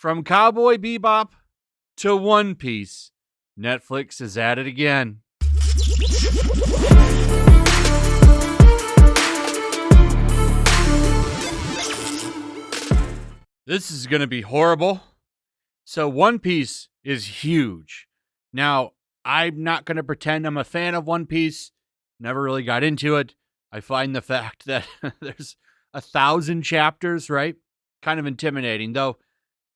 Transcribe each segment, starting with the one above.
From Cowboy Bebop to One Piece, Netflix is at it again. This is going to be horrible. So One Piece is huge. Now, I'm not going to pretend I'm a fan of One Piece. Never really got into it. I find the fact that there's 1,000 chapters, right? Kind of intimidating, though.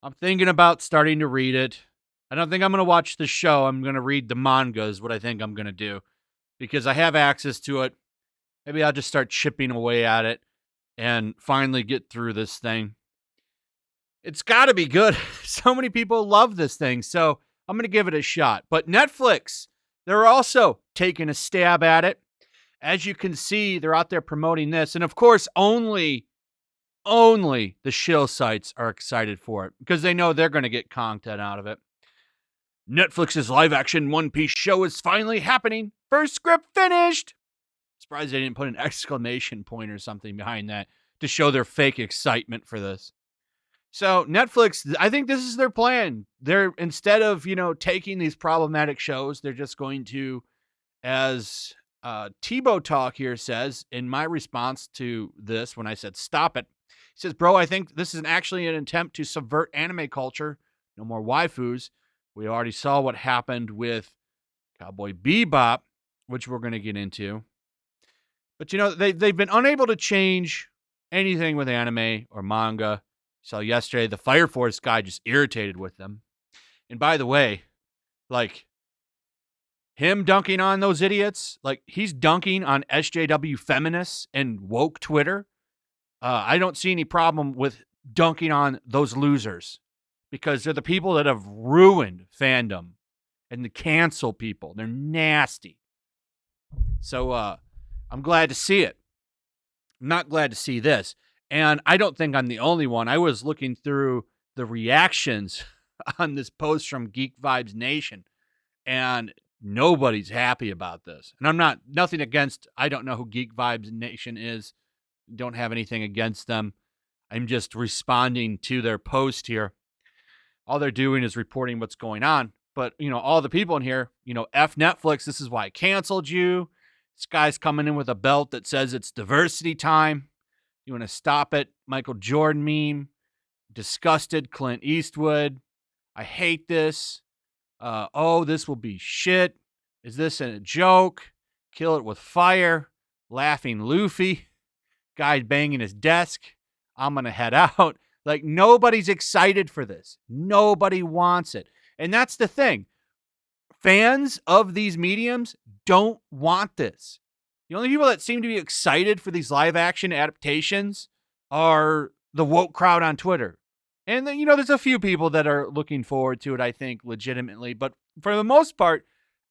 I'm thinking about starting to read it. I don't think I'm going to watch the show. I'm going to read the manga is what I think I'm going to do. Because I have access to it. Maybe I'll just start chipping away at it and finally get through this thing. It's got to be good. So many people love this thing, so I'm going to give it a shot. But Netflix, they're also taking a stab at it. As you can see, they're out there promoting this. And of course, only the shill sites are excited for it because they know they're going to get content out of it. Netflix's live-action One Piece show is finally happening. First script finished. Surprised they didn't put an exclamation point or something behind that to show their fake excitement for this. So Netflix, I think this is their plan. They're, instead of, taking these problematic shows, they're just going to, as Tebow Talk here says, in my response to this, when I said stop it, he says, bro, I think this is actually an attempt to subvert anime culture. No more waifus. We already saw what happened with Cowboy Bebop, which we're going to get into. But, they've been unable to change anything with anime or manga. So yesterday, the Fire Force guy just irritated with them. And by the way, him dunking on those idiots, he's dunking on SJW feminists and woke Twitter. I don't see any problem with dunking on those losers because they're the people that have ruined fandom and the cancel people. They're nasty. So I'm glad to see it. I'm not glad to see this. And I don't think I'm the only one. I was looking through the reactions on this post from Geek Vibes Nation, and nobody's happy about this. And I'm nothing against, I don't know who Geek Vibes Nation is. Don't have anything against them. I'm just responding to their post here. All they're doing is reporting what's going on. But, all the people in here, F Netflix, this is why I canceled you. This guy's coming in with a belt that says it's diversity time. You want to stop it? Michael Jordan meme. Disgusted Clint Eastwood. I hate this. This will be shit. Is this a joke? Kill it with fire. Laughing Luffy. Guy banging his desk. I'm going to head out. Nobody's excited for this. Nobody wants it. And that's the thing. Fans of these mediums don't want this. The only people that seem to be excited for these live-action adaptations are the woke crowd on Twitter. And, there's a few people that are looking forward to it, I think, legitimately. But for the most part,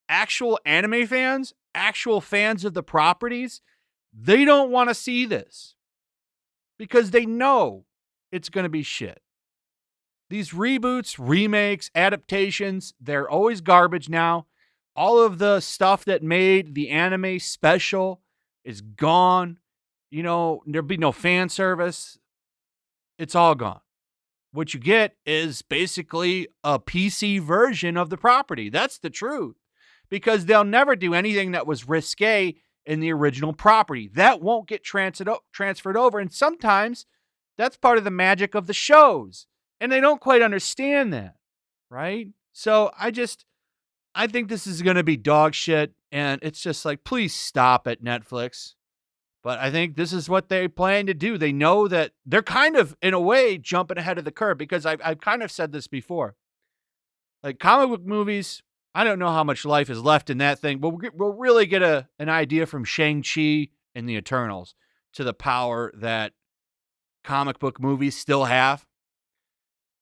actual anime fans, actual fans of the properties, they don't want to see this because they know it's going to be shit. These reboots, remakes, adaptations, they're always garbage now. All of the stuff that made the anime special is gone. There'll be no fan service. It's all gone. What you get is basically a PC version of the property. That's the truth. Because they'll never do anything that was risque in the original property. That won't get transferred over. And sometimes that's part of the magic of the shows. And they don't quite understand that, right? So I think this is going to be dog shit, and it's just please stop it, Netflix. But I think this is what they plan to do. They know that they're kind of, in a way, jumping ahead of the curve because I've kind of said this before. Comic book movies, I don't know how much life is left in that thing, but we'll really get an idea from Shang-Chi and the Eternals to the power that comic book movies still have.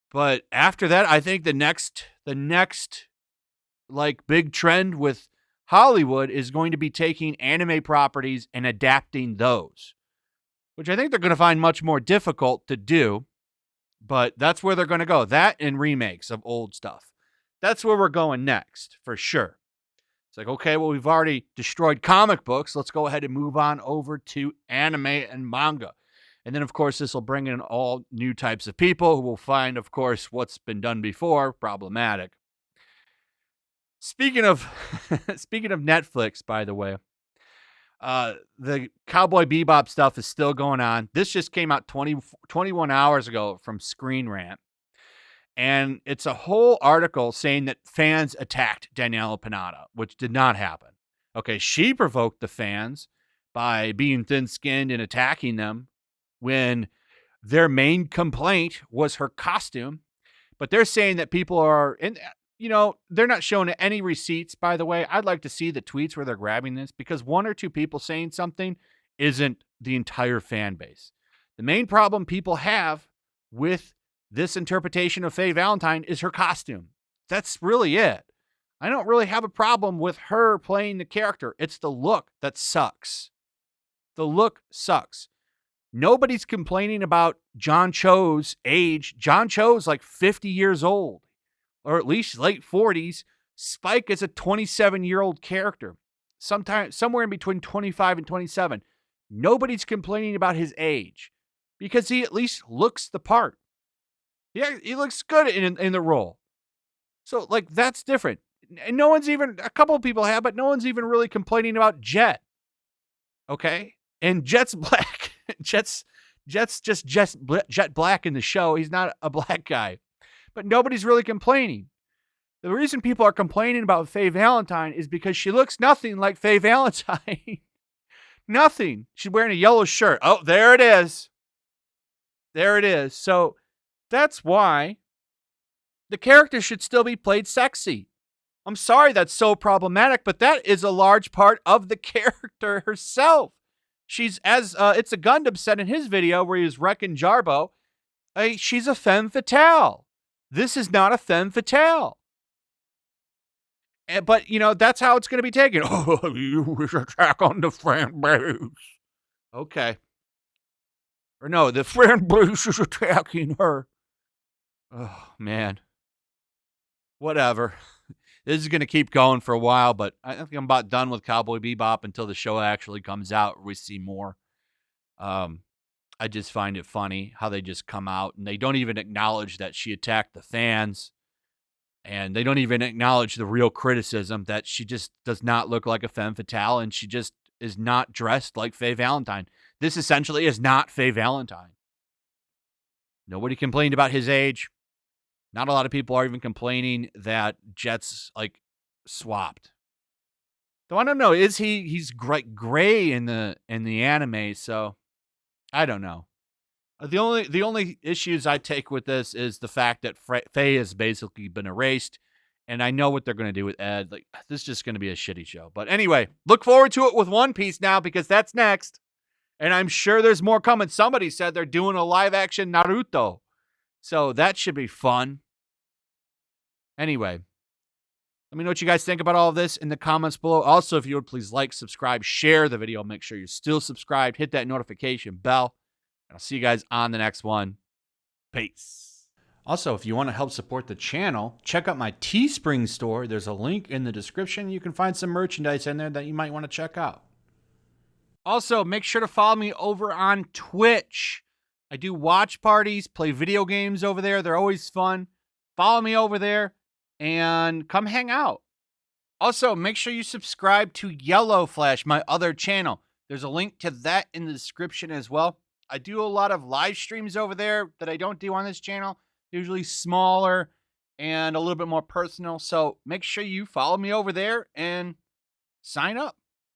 But after that, I think the next big trend with Hollywood is going to be taking anime properties and adapting those, which I think they're going to find much more difficult to do, but that's where they're going to go. That and remakes of old stuff. That's where we're going next, for sure. It's okay, well, we've already destroyed comic books. Let's go ahead and move on over to anime and manga. And then, of course, this will bring in all new types of people who will find, of course, what's been done before problematic. Speaking of speaking of Netflix, by the way, the Cowboy Bebop stuff is still going on. This just came out 21 hours ago from Screen Rant. And it's a whole article saying that fans attacked Daniela Pinata, which did not happen. Okay, she provoked the fans by being thin-skinned and attacking them when their main complaint was her costume. But they're saying that people are, and they're not showing any receipts, by the way. I'd like to see the tweets where they're grabbing this, because one or two people saying something isn't the entire fan base. The main problem people have with this interpretation of Faye Valentine is her costume. That's really it. I don't really have a problem with her playing the character. It's the look that sucks. The look sucks. Nobody's complaining about John Cho's age. John Cho's like 50 years old, or at least late 40s. Spike is a 27-year-old character, somewhere in between 25 and 27. Nobody's complaining about his age because he at least looks the part. Yeah, he looks good in the role. So, like, that's different. And no one's even, a couple of people have, but no one's even really complaining about Jet. Okay? And Jet's black. Jet's just Jet Black in the show. He's not a black guy. But nobody's really complaining. The reason people are complaining about Faye Valentine is because she looks nothing like Faye Valentine. Nothing. She's wearing a yellow shirt. Oh, there it is. There it is. So that's why the character should still be played sexy. I'm sorry that's so problematic, but that is a large part of the character herself. She's, as It's a Gundam said in his video where he was wrecking Jarbo, she's a femme fatale. This is not a femme fatale. But, that's how it's going to be taken. Oh, you wish attack on the fan base. Okay. Or no, the fan base is attacking her. Oh, man. Whatever. This is going to keep going for a while, but I think I'm about done with Cowboy Bebop until the show actually comes out, we see more. I just find it funny how they just come out and they don't even acknowledge that she attacked the fans. And they don't even acknowledge the real criticism that she just does not look like a femme fatale and she just is not dressed like Faye Valentine. This essentially is not Faye Valentine. Nobody complained about his age. Not a lot of people are even complaining that Jet's like swapped. Though I don't know, he's gray in the anime, so I don't know. The only issues I take with this is the fact that Faye has basically been erased, and I know what they're going to do with Ed. Like, this is just going to be a shitty show. But anyway, look forward to it with One Piece now, because that's next. And I'm sure there's more coming. Somebody said they're doing a live-action Naruto. So that should be fun. Anyway, let me know what you guys think about all of this in the comments below. Also, if you would, please like, subscribe, share the video. Make sure you're still subscribed. Hit that notification bell. And I'll see you guys on the next one. Peace. Also, if you want to help support the channel, check out my Teespring store. There's a link in the description. You can find some merchandise in there that you might want to check out. Also, make sure to follow me over on Twitch. I do watch parties, play video games over there. They're always fun. Follow me over there and come hang out. Also, make sure you subscribe to YellowFlash, my other channel. There's a link to that in the description as well. I do a lot of live streams over there that I don't do on this channel. Usually smaller and a little bit more personal. So make sure you follow me over there and sign up.